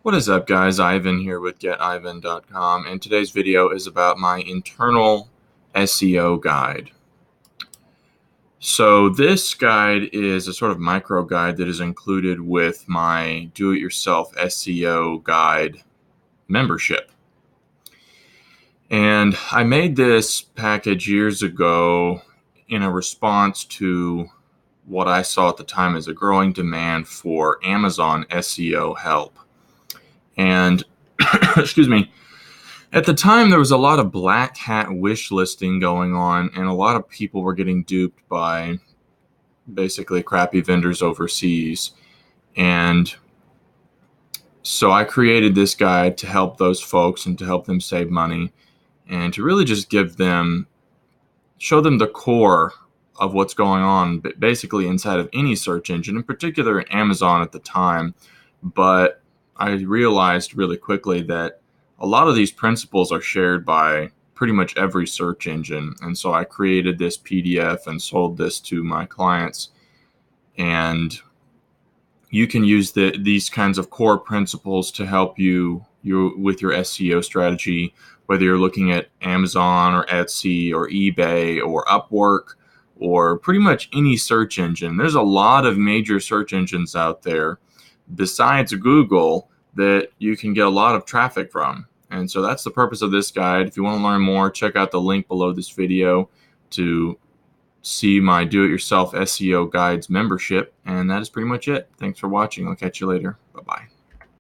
What is up, guys? Ivan here with getivan.com, and today's video is about my internal SEO guide. So this guide is a sort of micro guide that is included with my do-it-yourself SEO guide membership. And I made this package years ago in a response to what I saw at the time as a growing demand for Amazon SEO help. And excuse me, at the time, there was a lot of black hat wish listing going on, and a lot of people were getting duped by basically crappy vendors overseas. And so I created this guide to help those folks and to help them save money and to really just show them the core of what's going on, basically inside of any search engine, in particular Amazon at the time. But I realized really quickly that a lot of these principles are shared by pretty much every search engine. And so I created this PDF and sold this to my clients. And you can use these kinds of core principles to help you with your SEO strategy, whether you're looking at Amazon or Etsy or eBay or Upwork or pretty much any search engine. There's a lot of major search engines out there besides Google that you can get a lot of traffic from. And so that's the purpose of this guide. If you want to learn more, check out the link below this video to see my do-it-yourself SEO guides membership. And that is pretty much it. Thanks for watching. I'll catch you later. Bye-bye.